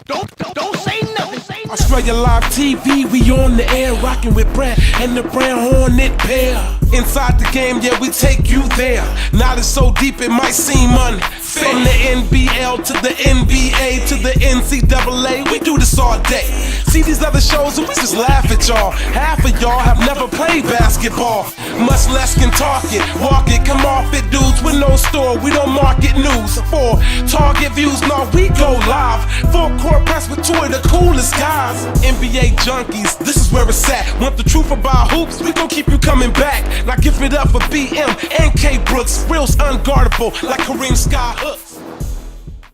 Don't say nothing. Australia Live TV, we on the air, rocking with Brad and the Brand Hornet pair. Inside the game, yeah, we take you there. Knowledge so deep it might seem unfair. From the NBL to the NBA to the NCAA, we do this all day. See these other shows and we just laugh at y'all. Half of y'all have never played basketball, much less can talk it, walk it. Come off it, dudes, with no store, we don't market news. For target views, no, we go live. Full court press with two of the coolest guys. NBA junkies, this is where it's at. Want the truth about hoops, we gon' keep you coming back. Now give it up for BM and K Brooks, reals unguardable like Kareem Sky Hooks.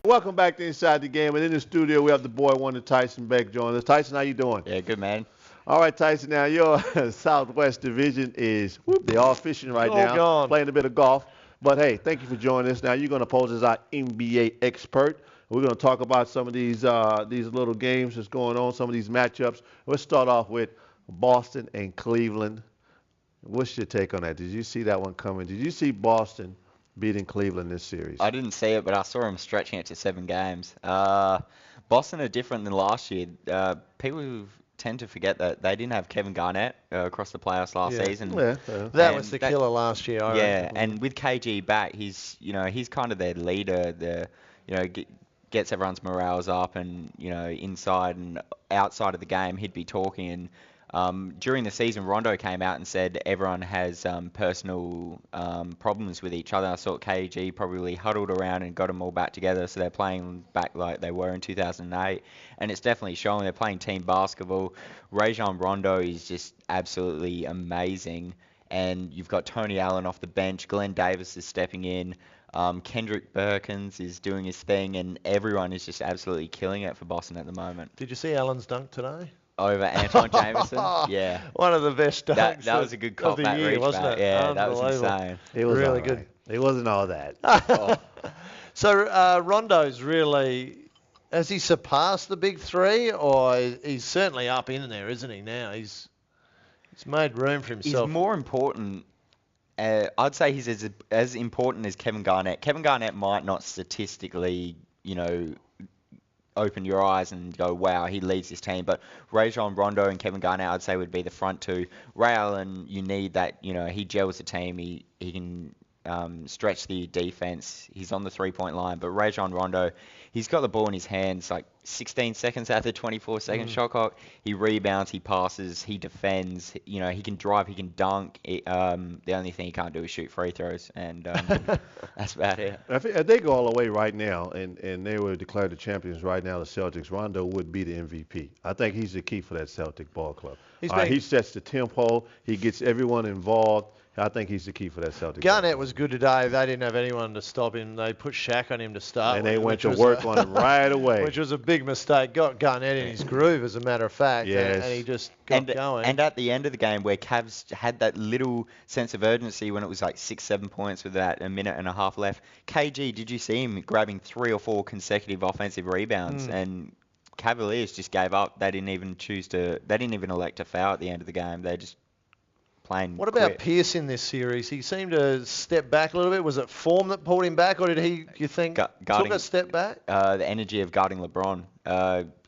Welcome back to Inside the Game, and in the studio we have the boy wonder Tyson Beck joining us. Tyson, how you doing? Yeah, good, man. All right, Tyson, now your Southwest Division is, they're all fishing right now, gone. Playing a bit of golf. But hey, thank you for joining us. Now you're going to pose as our NBA expert. We're going to talk about some of these little games that's going on, some of these matchups. Let's start off with Boston and Cleveland. What's your take on that? Did you see that one coming? Did you see Boston beating Cleveland this series? I didn't see it, but I saw him stretching it to 7 games. Boston are different than last year. People tend to forget that they didn't have Kevin Garnett across the playoffs last season. Yeah. That was the killer last year. I reckon. And with KG back, he's kind of their leader. Gets everyone's morales up, and inside and outside of the game, he'd be talking. And during the season, Rondo came out and said everyone has personal problems with each other. I saw KG probably huddled around and got them all back together, so they're playing back like they were in 2008. And it's definitely showing they're playing team basketball. Rajon Rondo is just absolutely amazing. And you've got Tony Allen off the bench. Glenn Davis is stepping in. Kendrick Perkins is doing his thing, and everyone is just absolutely killing it for Boston at the moment. Did you see Allen's dunk today? Over Anton Jameson? Yeah. One of the best dunks that was a good call of the back year, reach wasn't back. it? Yeah, that was insane. It was really all good. right. It wasn't all that. So Rondo's really, has he surpassed the big three, or he's certainly up in there, isn't he? Now he's made room for himself. He's more important. I'd say he's as important as Kevin Garnett. Kevin Garnett might not statistically, open your eyes and go, wow, he leads this team. But Rajon Rondo and Kevin Garnett, I'd say, would be the front two. Ray Allen, you need that, he gels the team. He can stretch the defense. He's on the three-point line. But Rajon Rondo, he's got the ball in his hands like 16 seconds after 24-second shot clock. He rebounds, he passes, he defends. He can drive, he can dunk. The only thing he can't do is shoot free throws, and that's about it. If they go all the way right now, and they were declared the champions right now, the Celtics, Rondo would be the MVP. I think he's the key for that Celtic ball club. He sets the tempo. He gets everyone involved. I think he's the key for that Celtic. Garnett was good today. They didn't have anyone to stop him. They put Shaq on him to start. And they went to work on him right away. Which was a big mistake. Got Garnett in his groove, as a matter of fact. Yes. And he just got going. And at the end of the game, where Cavs had that little sense of urgency when it was like 6-7 points with that a minute and a half left, KG, did you see him grabbing 3 or 4 consecutive offensive rebounds? And Cavaliers just gave up. They didn't even elect to foul at the end of the game. They just playing. What about Pierce in this series? He seemed to step back a little bit. Was it form that pulled him back, or did he, you think, took a step back? The energy of guarding LeBron.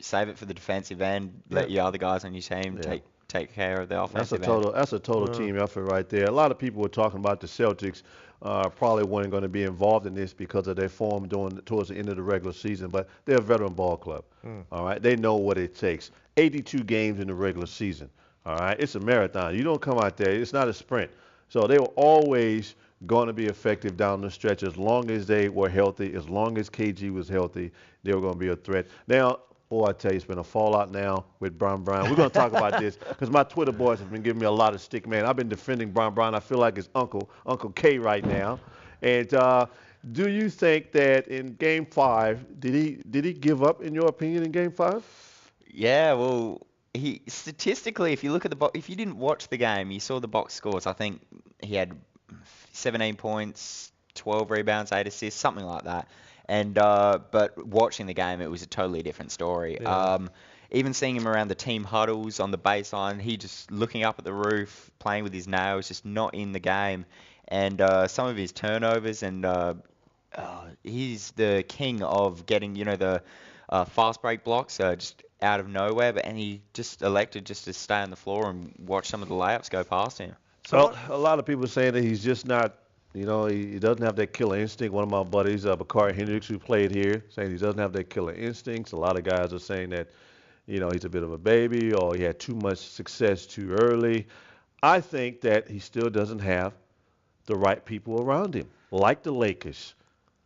Save it for the defensive end. Let your other guys on your team take care of the offensive end. That's a total team effort right there. A lot of people were talking about the Celtics probably weren't going to be involved in this because of their form towards the end of the regular season, but they're a veteran ball club. All right, they know what it takes. 82 games in the regular season. All right, it's a marathon. You don't come out there. It's not a sprint. So they were always going to be effective down the stretch as long as they were healthy, as long as KG was healthy, they were going to be a threat. Now, I tell you, it's been a fallout now with Bron Bron. We're going to talk about this because my Twitter boys have been giving me a lot of stick, man. I've been defending Bron Bron. I feel like it's Uncle K right now. And do you think that in Game 5, did he give up, in your opinion, in Game 5? Yeah, well, he statistically, if you look at if you didn't watch the game, you saw the box scores. I think he had 17 points, 12 rebounds, 8 assists, something like that. And but watching the game, it was a totally different story. Yeah. Even seeing him around the team huddles on the baseline, he just looking up at the roof, playing with his nails, just not in the game. And some of his turnovers, and he's the king of getting, fast break blocks, just out of nowhere, and he just elected just to stay on the floor and watch some of the layups go past him. So a lot of people saying that he's just not, he doesn't have that killer instinct. One of my buddies, Bakari Hendricks, who played here, saying he doesn't have that killer instincts. A lot of guys are saying that, he's a bit of a baby or he had too much success too early. I think that he still doesn't have the right people around him, like the Lakers.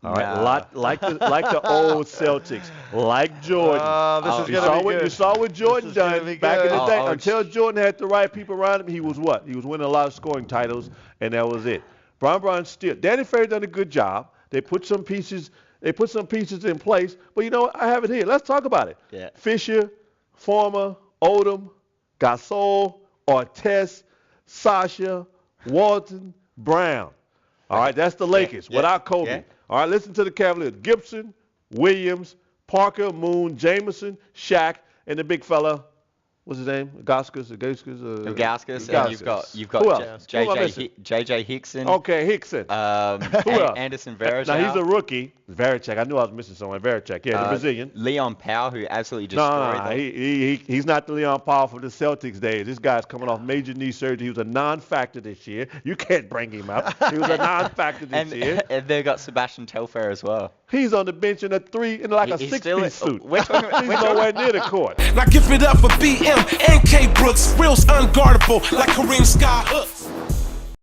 All right, like the old Celtics, like Jordan. This is gonna be good. You saw what Jordan done back in the day. Until Jordan had the right people around him, he was what? He was winning a lot of scoring titles, and that was it. Brown still. Danny Ferry done a good job. They put some pieces in place. But you know what? I have it here. Let's talk about it. Yeah. Fisher, Former, Odom, Gasol, Artest, Sasha, Walton, Brown. All right, that's the Lakers without Kobe. Yeah. All right, listen to the Cavaliers. Gibson, Williams, Parker, Moon, Jameson, Shaq, and the big fella, what's his name? Gauskas, and you've got Who else? JJ Hickson. Okay, Hickson. Who else? Anderson Varejao. Now, he's a rookie. Varejao. I knew I was missing someone. Varejao, the Brazilian. Leon Powell, who absolutely destroyed them. He's not the Leon Powell for the Celtics days. This guy's coming off major knee surgery. He was a non-factor this year. You can't bring him up. He was a non-factor this year. And they've got Sebastian Telfair as well. He's on the bench in a six-piece suit. He's nowhere near the court. Now give it up for BM and K Brooks, reals unguardable like Kareem Scott.